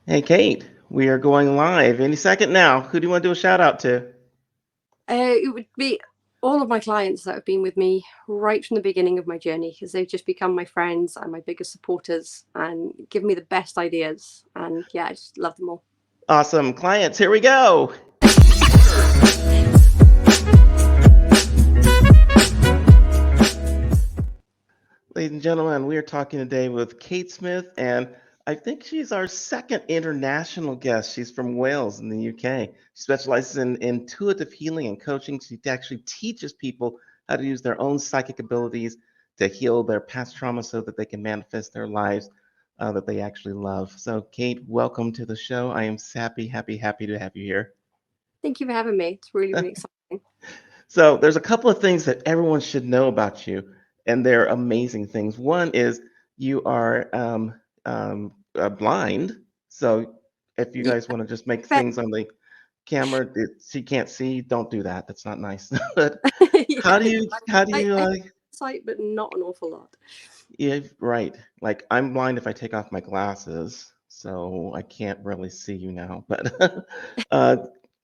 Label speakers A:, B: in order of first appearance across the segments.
A: Hey, Kate, we are going live any second now. Who do you want to do a shout out to?
B: It would be all of my clients that have been with me right from the beginning of my journey because they've just become my friends and my biggest supporters and give me the best ideas. And yeah, I just love them all.
A: Awesome clients. Here we go. Ladies and gentlemen, we are talking today with Kate Smith, and I think she's our second international guest. She's from Wales in the UK. She specializes in intuitive healing and coaching. She actually teaches people how to use their own psychic abilities to heal their past trauma so that they can manifest their lives that they actually love. So, Kate, welcome to the show. I am happy to have you here.
B: Thank you for having me. It's really, really exciting.
A: So there's a couple of things that everyone should know about you, and they're amazing things. One is you are blind. So if you
B: Yeah,
A: guys want to just make
B: but
A: things on the camera that she can't see, don't do that. That's not nice. But how
B: yeah,
A: do you how do
B: I
A: you
B: have sight, but not an awful lot.
A: yeah, right. Like I'm blind if I take off my glasses, so I can't really see you now. But uh,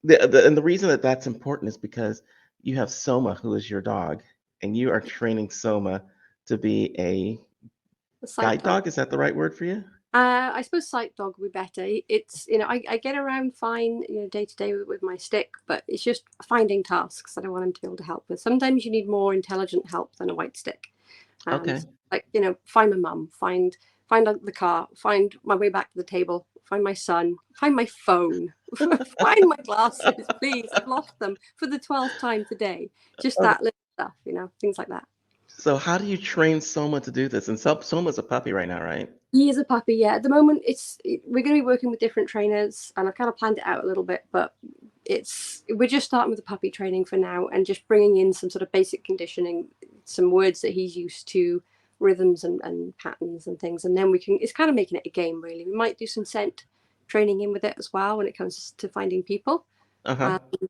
A: and the reason that that's important is because you have Soma, who is your dog, and you are training Soma to be a
B: The sight
A: guide
B: dog.
A: dog. Is that the right word for you?
B: I suppose sight dog would be better. It's I get around fine day to day with my stick, but it's just finding tasks that I want him to be able to help with. Sometimes you need more intelligent help than a white stick.
A: Okay.
B: Like find my mum, find the car, find my way back to the table, find my son, find my phone, find my glasses, please. I've lost them for the 12th time today. Just
A: Okay.
B: that little stuff, things like that.
A: So how do you train Soma to do this? And Soma's a puppy right now, right?
B: He is a puppy, yeah. At the moment, we're going to be working with different trainers, and I've kind of planned it out a little bit, but we're just starting with the puppy training for now, and just bringing in some sort of basic conditioning, some words that he's used to, rhythms and patterns and things, and then we can. It's kind of making it a game, really. We might do some scent training in with it as well when it comes to finding people.
A: Uh-huh.
B: Um,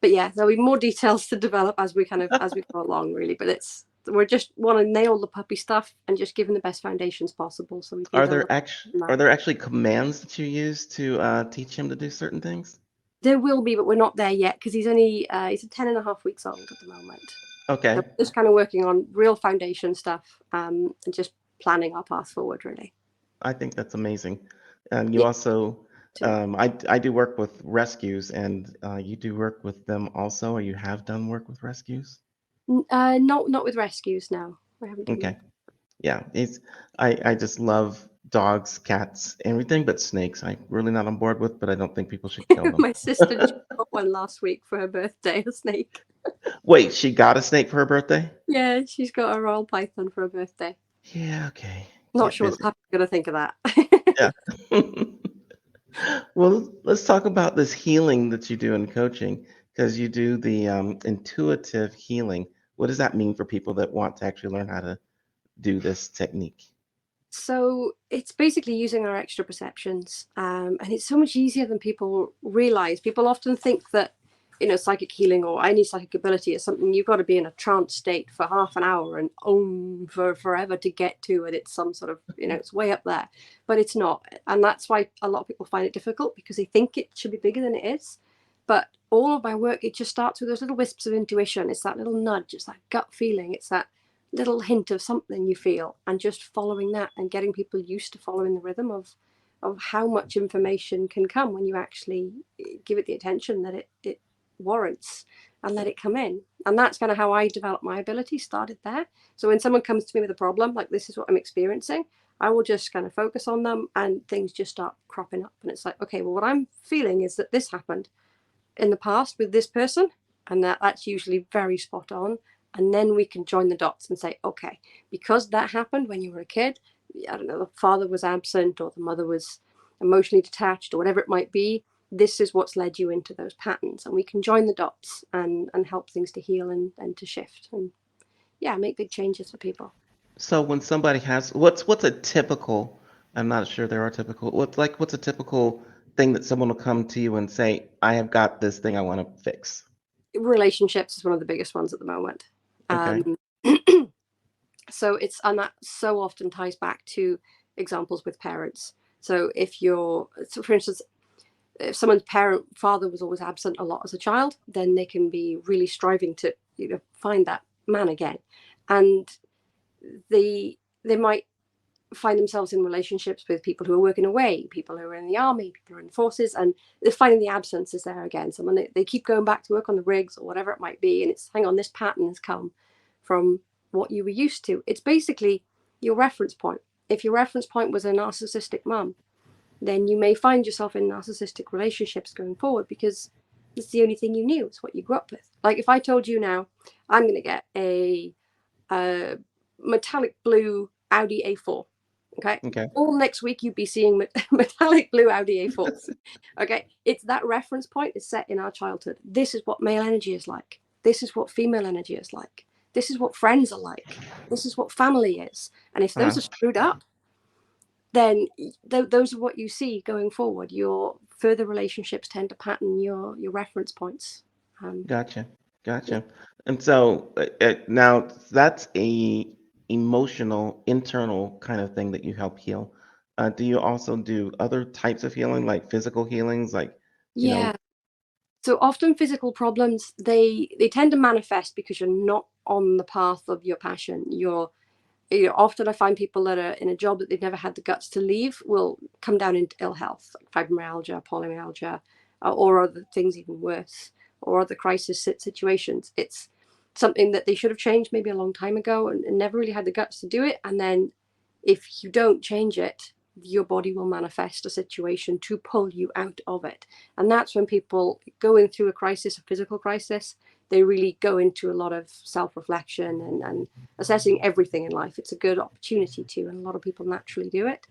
B: but yeah, there'll be more details to develop as we go along, really. But we're just want to nail the puppy stuff and just give him the best foundations possible so we can build up from
A: Are
B: that.
A: there actually commands that you use to teach him to do certain things?
B: There will be, but we're not there yet because he's 10.5 weeks old at the moment. So
A: Okay.
B: we're just kind of working on real foundation stuff and just planning our path forward, really.
A: I think that's amazing. You
B: Yeah,
A: also,
B: too.
A: I do work with rescues, and you do work with them also, or you have done work with rescues?
B: Not with rescues now. I haven't done that.
A: Okay. Yeah. I just love dogs, cats, everything but snakes. I'm really not on board with, but I don't think people should kill them.
B: My sister just got one last week for her birthday, a snake.
A: Wait, she got a snake for her birthday?
B: Yeah, she's got a royal python for her birthday.
A: Yeah, okay.
B: Not
A: Get
B: sure what the
A: busy.
B: puppy's going to think of that.
A: Yeah. Well, let's talk about this healing that you do in coaching because you do the intuitive healing. What does that mean for people that want to actually learn how to do this technique?
B: So it's basically using our extra perceptions, and it's so much easier than people realize. People often think that psychic healing or any psychic ability is something you've got to be in a trance state for half an hour and for forever to get to, and it's some sort of it's way up there, but it's not. And that's why a lot of people find it difficult because they think it should be bigger than it is. But all of my work, it just starts with those little wisps of intuition. It's that little nudge, it's that gut feeling, it's that little hint of something you feel, and just following that and getting people used to following the rhythm of how much information can come when you actually give it the attention that it warrants and let it come in. And that's kind of how I developed my ability, started there. So when someone comes to me with a problem like this is what I'm experiencing, I will just kind of focus on them and things just start cropping up, and it's like, okay, well, what I'm feeling is that this happened in the past with this person, and that's usually very spot on. And then we can join the dots and say, okay, because that happened when you were a kid, I don't know, the father was absent or the mother was emotionally detached or whatever it might be, this is what's led you into those patterns. And we can join the dots and help things to heal and to shift and yeah, make big changes for people.
A: So when somebody has what's a typical, I'm not sure there are typical, what's a typical thing that someone will come to you and say, I have got this thing I want to fix.
B: Relationships is one of the biggest ones at the moment.
A: Okay.
B: um, so it's, and that so often ties back to examples with parents. So so for instance, if someone's father was always absent a lot as a child, then they can be really striving to find that man again, and they might find themselves in relationships with people who are working away, people who are in the army, people who are in the forces, and they're finding the absence is there again. Someone they keep going back to work on the rigs or whatever it might be, and it's hang on, this pattern has come from what you were used to. It's basically your reference point. If your reference point was a narcissistic mum, then you may find yourself in narcissistic relationships going forward because it's the only thing you knew. It's what you grew up with. Like if I told you now, I'm going to get a metallic blue Audi A4. Okay.
A: Okay.
B: All next week you'd be seeing metallic blue Audi A4s. Okay. It's that reference point is set in our childhood. This is what male energy is like. This is what female energy is like. This is what friends are like. This is what family is. And if those are screwed up, then those are what you see going forward. Your further relationships tend to pattern your reference points.
A: Gotcha.
B: Yeah.
A: Gotcha. And so now that's a emotional, internal kind of thing that you help heal. Do you also do other types of healing, like physical healings, like, you
B: Yeah.
A: know,
B: So often physical problems, they tend to manifest because you're not on the path of your passion. Often I find people that are in a job that they've never had the guts to leave will come down into ill health, like fibromyalgia, polymyalgia, or other things even worse, or other crisis situations. It's something that they should have changed maybe a long time ago and never really had the guts to do it. And then if you don't change it, your body will manifest a situation to pull you out of it. And that's when people going through a crisis, a physical crisis, they really go into a lot of self-reflection and assessing everything in life. It's a good opportunity to, and a lot of people naturally do it.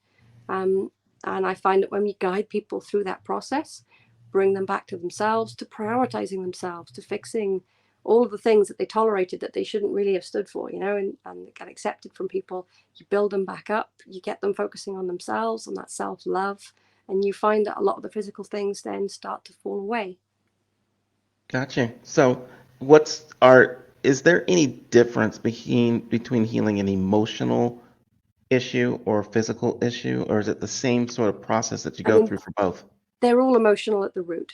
B: Um, and I find that when we guide people through that process, bring them back to themselves, to prioritizing themselves, to fixing all of the things that they tolerated that they shouldn't really have stood for, and get accepted from people, you build them back up, you get them focusing on themselves, on that self-love, and you find that a lot of the physical things then start to fall away.
A: gotcha. So is there any difference between healing an emotional issue or physical issue, or is it the same sort of process that you
B: I
A: go
B: mean,
A: through for both?
B: they're all emotional at the root.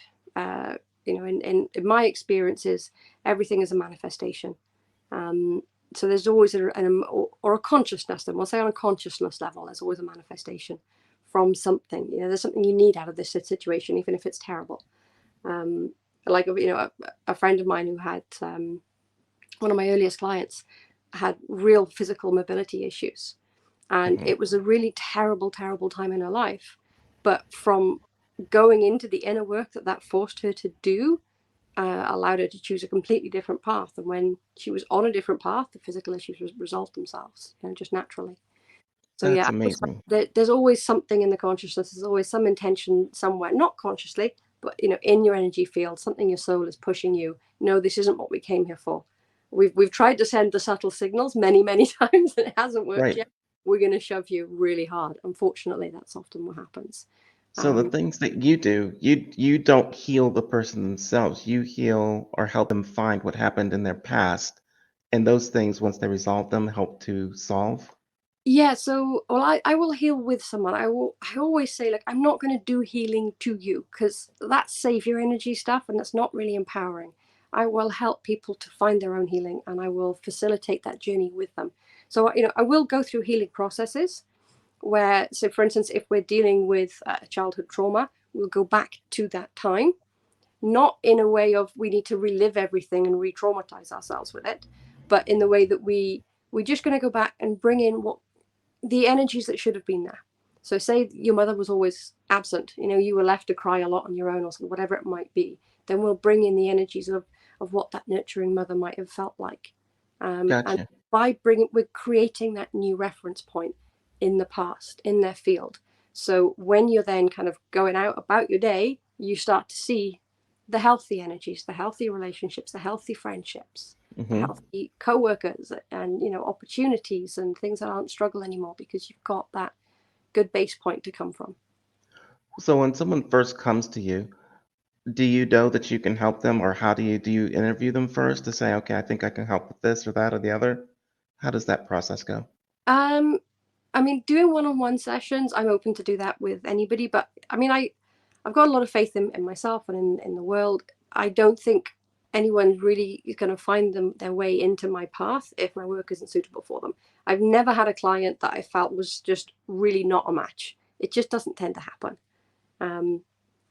B: In my experiences, everything is a manifestation. Um, so there's always or a consciousness, and we'll say on a consciousness level, there's always a manifestation from something. There's something you need out of this situation, even if it's terrible. Um, like a friend of mine who had one of my earliest clients had real physical mobility issues, and
A: Hmm.
B: it was a really terrible, terrible time in her life. But from going into the inner work that forced her to do, allowed her to choose a completely different path. And when she was on a different path, the physical issues resolved themselves, just naturally. So
A: That's
B: yeah,
A: amazing.
B: there's always something in the consciousness. There's always some intention somewhere, not consciously, but in your energy field, something your soul is pushing you. No, this isn't what we came here for. We've tried to send the subtle signals many, many times, and it hasn't worked
A: Right.
B: yet. We're going to shove you really hard. Unfortunately, that's often what happens.
A: So the
B: Um,
A: things that you do, you don't heal the person themselves. You heal or help them find what happened in their past, and those things, once they resolve them, help to solve.
B: Yeah, so well, I will heal with someone. I always say, like, I'm not going to do healing to you because that's savior energy stuff and that's not really empowering. I will help people to find their own healing and I will facilitate that journey with them. So, I will go through healing processes where, so for instance, if we're dealing with childhood trauma, we'll go back to that time, not in a way of we need to relive everything and re-traumatize ourselves with it, but in the way that we're just going to go back and bring in what the energies that should have been there. So say your mother was always absent, you were left to cry a lot on your own or something, whatever it might be, then we'll bring in the energies of what that nurturing mother might have felt like. And
A: Gotcha.
B: we're creating that new reference point in the past, in their field. So when you're then kind of going out about your day, you start to see the healthy energies, the healthy relationships, the healthy friendships, the
A: Hmm.
B: healthy co-workers, and opportunities and things that aren't struggle anymore because you've got that good base point to come from.
A: So when someone first comes to you, do you know that you can help them, or how do you interview them first to say, okay, I think I can help with this or that or the other? How does that process go?
B: um I mean, doing one-on-one sessions, I'm open to do that with anybody. But I mean, I've got a lot of faith in myself and in the world. I don't think anyone really is going to find their way into my path if my work isn't suitable for them. I've never had a client that I felt was just really not a match. It just doesn't tend to happen.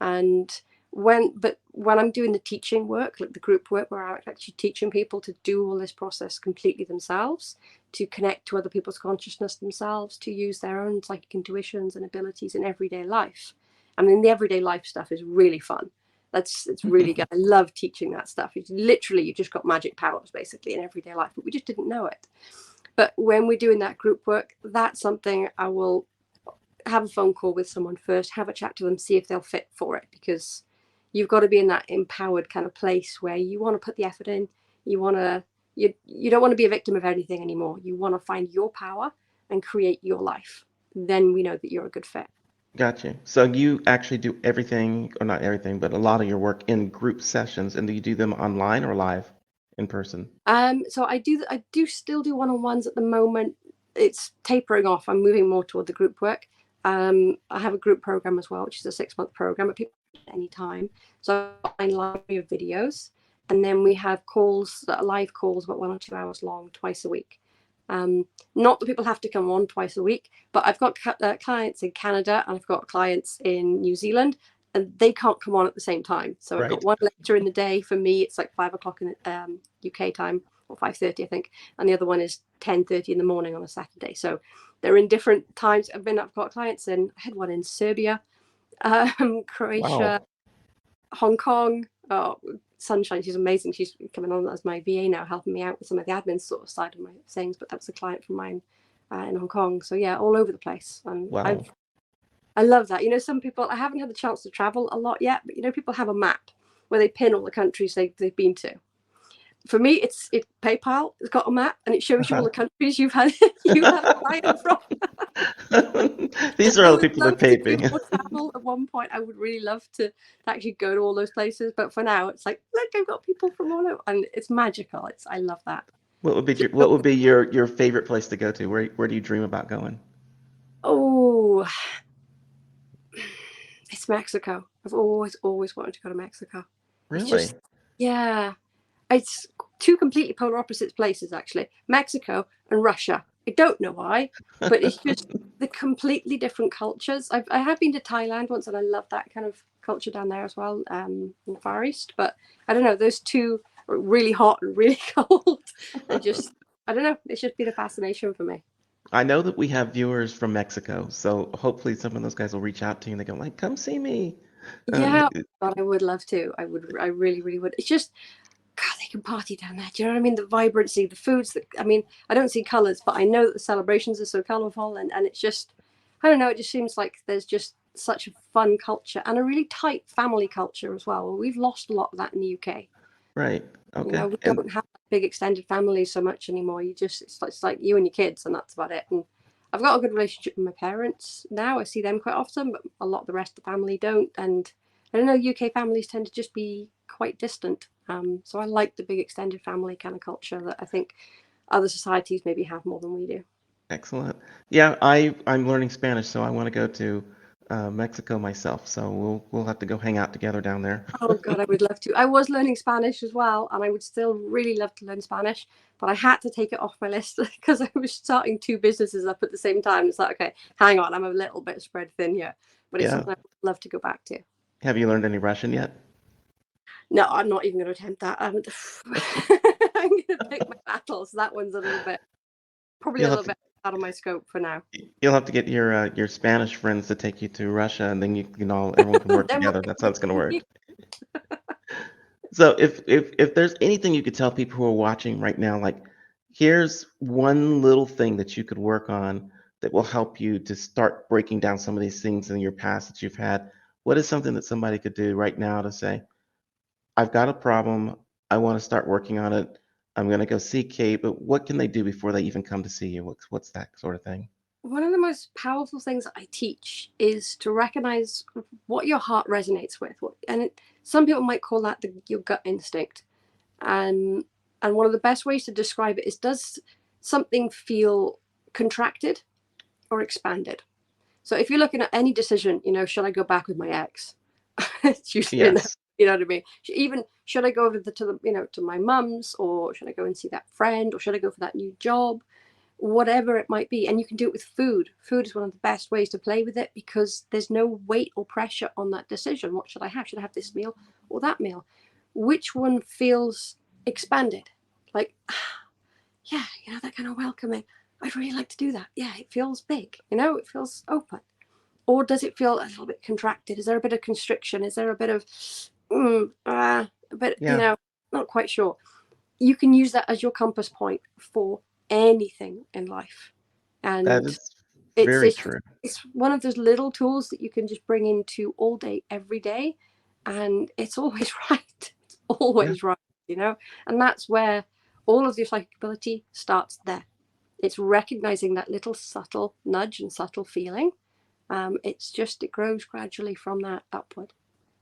B: And when I'm doing the teaching work, like the group work where I'm actually teaching people to do all this process completely themselves, to connect to other people's consciousness themselves, to use their own psychic intuitions and abilities in everyday life. I mean, the everyday life stuff is really fun. It's really good. I love teaching that stuff. It's literally, you just got magic powers basically in everyday life, but we just didn't know it. But when we're doing that group work, that's something I will have a phone call with someone first, have a chat to them, see if they'll fit for it, because you've got to be in that empowered kind of place where you want to put the effort in. You don't want to be a victim of anything anymore. You want to find your power and create your life. Then we know that you're a good fit.
A: Gotcha. So you actually do everything, or not everything, but a lot of your work in group sessions, and do you do them online or live in person?
B: So I do still do one-on-ones at the moment. It's tapering off. I'm moving more toward the group work. I have a group program as well, which is a 6-month program, but people can at any time. So I library of videos, and then we have calls that are live calls, about 1 or 2 hours long, twice a week. Not that people have to come on twice a week, but I've got clients in Canada and I've got clients in New Zealand, and they can't come on at the same time. So I've got
A: Right.
B: one later in the day. For me, it's like 5 o'clock in UK time, or 5:30, I think, and the other one is 10:30 in the morning on a Saturday. So they're in different times. I've got clients in. I had one in Serbia, Croatia,
A: Wow.
B: Hong Kong. Oh, Sunshine, she's amazing. She's coming on as my VA now, helping me out with some of the admin sort of side of my things. But that was a client from mine in Hong Kong. So yeah, all over the place. And
A: Wow.
B: I love that. Some people, I haven't had the chance to travel a lot yet, but people have a map where they pin all the countries they've been to. For me, it's PayPal. It's got a map and it shows you all
A: Uh-huh.
B: the countries you've had a client from.
A: These are
B: I
A: all the
B: would
A: people that
B: love to
A: paid
B: do
A: me.
B: more travel at one point. I would really love to actually go to all those places. But for now, it's like, look, I've got people from all over, and it's magical. I love that.
A: What would be your favorite place to go to? Where do you dream about going?
B: Oh, it's Mexico. I've always wanted to go to Mexico. It's
A: Really?
B: just, yeah, it's two completely polar opposites places, actually. Mexico and Russia. I don't know why, but it's just the completely different cultures. I have been to Thailand once, and I love that kind of culture down there as well, in the Far East. But I don't know, those two are really hot and really cold, and just, I don't know, it's just been a fascination for me.
A: I know that we have viewers from Mexico, so hopefully some of those guys will reach out to you and they go like, "Come see me." Um,
B: Yeah, but I would love to. I really, really would. It's just, God, they can party down there. Do you know what I mean? The vibrancy, the foods. I mean, I don't see colours, but I know that the celebrations are so colourful, and it's just, I don't know. It just seems like there's just such a fun culture and a really tight family culture as well. We've lost a lot of that in the UK.
A: right. Okay.
B: We
A: And
B: don't have big extended families so much anymore. It's like you and your kids, and that's about it. And I've got a good relationship with my parents now. I see them quite often, but a lot of the rest of the family don't. And I don't know, UK families tend to just be quite distant. So I like the big extended family kind of culture that I think other societies maybe have more than we do.
A: excellent. Yeah, I'm learning Spanish, so I want to go to Mexico myself. So we'll have to go hang out together down there.
B: Oh God, I would love to. I was learning Spanish as well, and I would still really love to learn Spanish, but I had to take it off my list because I was starting two businesses up at the same time. It's like, okay, hang on, I'm a little bit spread thin here, but it's
A: Yeah.
B: something I would love to go back to.
A: Have you learned any Russian yet?
B: No, I'm not even going to attempt that. I'm going to pick my battles. That one's probably a
A: You'll have
B: little
A: to
B: bit out of my scope for now.
A: you'll have to get your Spanish friends to take you to Russia, and then you can everyone can work
B: Then
A: together. That's how it's going to
B: we'll
A: work. So if there's anything you could tell people who are watching right now, like here's one little thing that you could work on that will help you to start breaking down some of these things in your past that you've had. What is something that somebody could do right now to say, I've got a problem, I want to start working on it, I'm going to go see Kate, but what can they do before they even come to see you? What's that sort of thing?
B: One of the most powerful things I teach is to recognize what your heart resonates with. Some people might call that your gut instinct. And one of the best ways to describe it is, does something feel contracted? or expanded. So if you're looking at any decision, should I go back with my ex? It's usually enough,
A: Yes.
B: you know what I mean? Even should I go over to my mum's, or should I go and see that friend, or should I go for that new job? Whatever it might be. And you can do it with food. Food is one of the best ways to play with it, because there's no weight or pressure on that decision. What should I have? Should I have this meal or that meal? Which one feels expanded? Like, yeah, that kind of welcoming. I'd really like to do that. Yeah, it feels big, it feels open. Or does it feel a little bit contracted? Is there a bit of constriction? Is there a bit of, but
A: Yeah.
B: not quite sure. You can use that as your compass point for anything in life.
A: That
B: And
A: is
B: it's,
A: very
B: it's,
A: true.
B: it's one of those little tools that you can just bring into all day, every day. And it's always right. It's
A: Yeah.
B: always right, and that's where all of your psychic ability starts there. It's recognizing that little subtle nudge and subtle feeling. It grows gradually from that upward.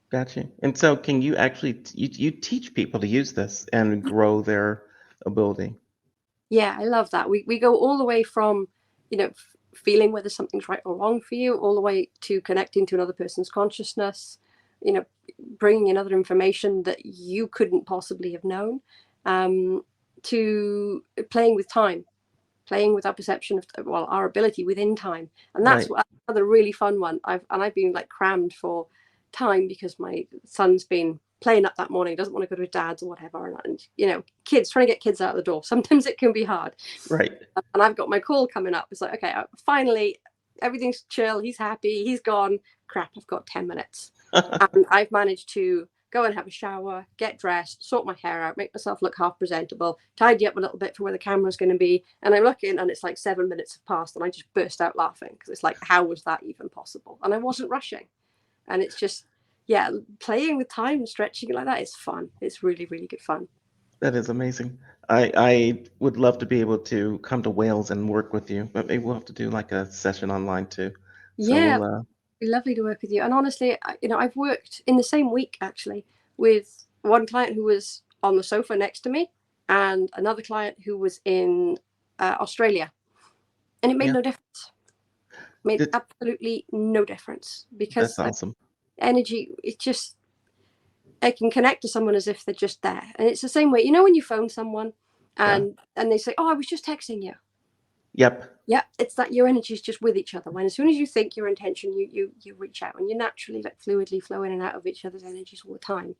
A: Gotcha. And so, can you actually you teach people to use this and grow their ability?
B: Yeah, I love that. We go all the way from, feeling whether something's right or wrong for you, all the way to connecting to another person's consciousness, you know, bringing in other information that you couldn't possibly have known, to playing with time, playing with our perception of, well, our ability within time. And that's
A: Right.
B: another really fun one. I've been like crammed for time, because my son's been playing up that morning, doesn't want to go to his dad's or whatever. And kids, trying to get kids out of the door, sometimes it can be hard.
A: Right.
B: And I've got my call coming up. It's like, okay, finally everything's chill, he's happy, he's gone. Crap, I've got 10 minutes. And I've managed to go and have a shower, get dressed, sort my hair out, make myself look half presentable, tidy up a little bit for where the camera's going to be. And I'm looking, and it's like 7 minutes have passed, and I just burst out laughing, because it's like, how was that even possible? And I wasn't rushing. And it's just, yeah, playing with time and stretching it like that is fun. It's really, really good fun.
A: That is amazing. I would love to be able to come to Wales and work with you, but maybe we'll have to do like a session online too. So
B: Yeah,
A: we'll
B: lovely to work with you. And honestly, I've worked in the same week actually with one client who was on the sofa next to me, and another client who was in Australia, and it made
A: yeah,
B: no difference. Made
A: it,
B: absolutely no difference,
A: that's
B: because
A: awesome.
B: energy, I can connect to someone as if they're just there. And it's the same way, when you phone someone
A: Yeah.
B: and they say, "Oh, I was just texting you."
A: Yep.
B: Yeah, it's that your energy is just with each other. When as soon as you think your intention, you reach out, and you naturally like fluidly flow in and out of each other's energies all the time.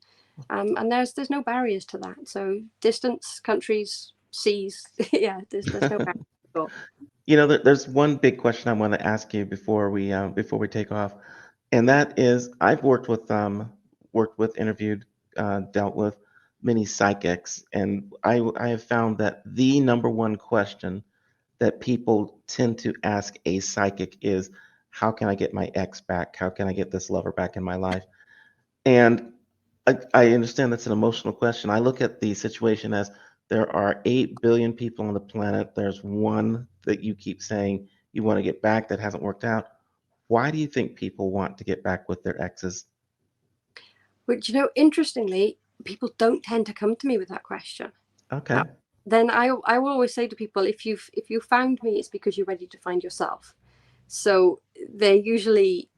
B: And there's no barriers to that. So distance, countries, seas, yeah, there's no barriers at all.
A: There's one big question I want to ask you before we take off, and that is I've worked with, interviewed, dealt with many psychics, and I have found that the number one question that people tend to ask a psychic is, how can I get my ex back? How can I get this lover back in my life? And I understand that's an emotional question. I look at the situation as there are 8 billion people on the planet. There's one that you keep saying you want to get back that hasn't worked out. Why do you think people want to get back with their exes?
B: Which, interestingly, people don't tend to come to me with that question. Uh,
A: Okay.
B: then I will always say to people, if you found me, it's because you're ready to find yourself. So they're usually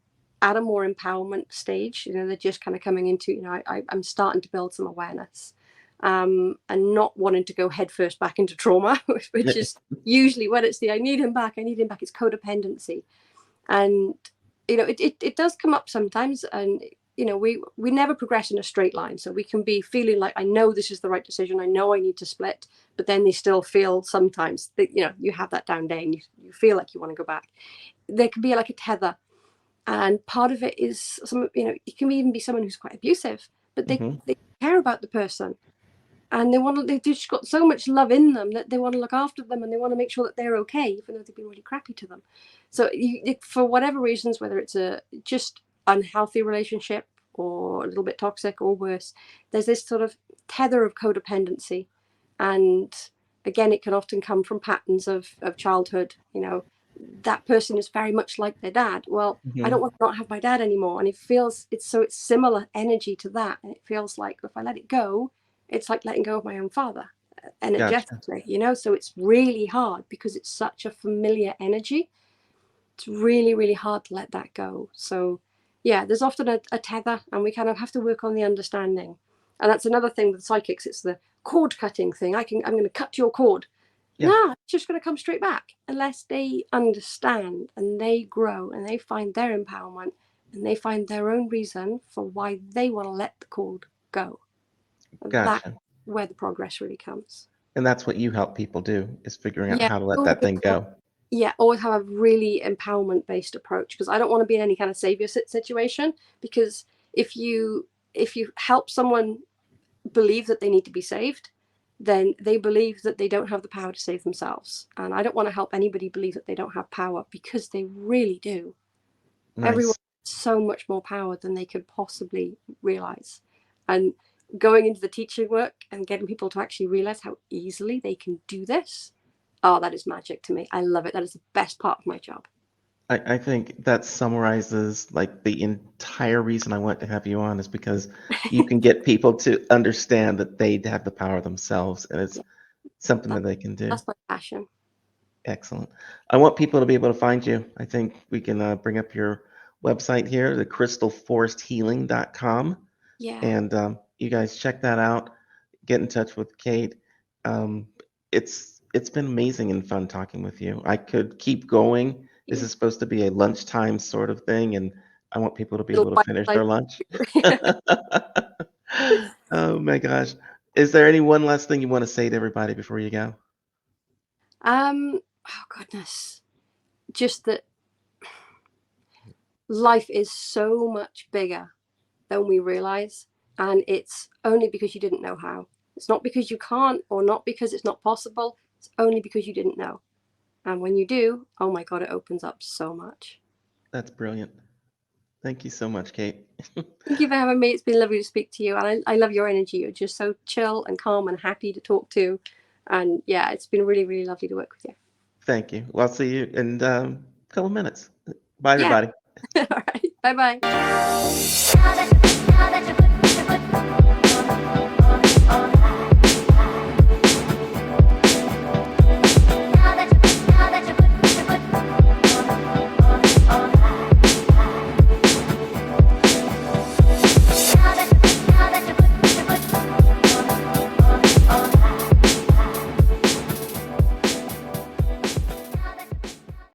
B: at a more empowerment stage. They're just kind of coming into, I'm starting to build some awareness, and not wanting to go headfirst back into trauma, which is usually when it's I need him back, it's codependency. And it does come up sometimes. And we never progress in a straight line, so we can be feeling like, I know this is the right decision, I know I need to split, but then they still feel sometimes that you have that down day, and you feel like you want to go back. There can be like a tether, and part of it is it can even be someone who's quite abusive, but they
A: Hmm.
B: they care about the person, and they've just got so much love in them that they want to look after them, and they want to make sure that they're okay, even though they've been really crappy to them. So for whatever reasons, whether it's a just unhealthy relationship, or a little bit toxic, or worse, there's this sort of tether of codependency. And again, it can often come from patterns of childhood. That person is very much like their dad. Well, I don't
A: Hmm.
B: want to not have my dad anymore. And it's similar energy to that. And it feels like if I let it go, it's like letting go of my own father,
A: Gotcha.
B: energetically. So it's really hard, because it's such a familiar energy. it's really, really hard to let that go. So yeah, there's often a tether, and we kind of have to work on the understanding. And that's another thing with psychics. It's the cord cutting thing. I'm going to cut your cord.
A: Yeah,
B: No, it's just going to come straight back unless they understand and they grow and they find their empowerment and they find their own reason for why they want to let the cord go. And that's
A: gotcha.
B: where the progress really comes.
A: And that's what you help people do, is figuring out
B: Yeah,
A: how to let that thing go.
B: yeah, always have a really empowerment based approach, because I don't want to be in any kind of savior situation. Because if you help someone believe that they need to be saved, then they believe that they don't have the power to save themselves. And I don't want to help anybody believe that they don't have power, because they really do. Everyone
A: Nice.
B: has so much more power than they could possibly realize. And going into the teaching work and getting people to actually realize how easily they can do this, oh, that is magic to me. I love it. That is the best part of my job.
A: I think that summarizes like the entire reason I want to have you on, is because you can get people to understand that they have the power themselves, and it's
B: Yeah,
A: something
B: that,
A: that they can do.
B: that's my passion.
A: Excellent. I want people to be able to find you. I think we can bring up your website here, the crystalforesthealing.com.
B: Yeah,
A: And you guys check that out. Get in touch with Kate. Um, it's been amazing and fun talking with you. I could keep going. This
B: yeah.
A: is supposed to be a lunchtime sort of thing, and I want people to be
B: Little
A: able to
B: bite
A: finish
B: size.
A: their lunch. Oh my gosh. Is there any one last thing you want to say to everybody before you go?
B: Oh goodness. Just that life is so much bigger than we realize, and it's only because you didn't know how. It's not because you can't, or not because it's not possible. It's only because you didn't know. And when you do, oh my God, it opens up so much.
A: That's brilliant. Thank you so much, Kate.
B: Thank you for having me. It's been lovely to speak to you. And I love your energy. You're just so chill and calm and happy to talk to. And yeah, it's been really, really lovely to work with you.
A: Thank you. Well, I'll see you in a couple minutes. Bye,
B: Yeah.
A: everybody.
B: All right. Bye bye.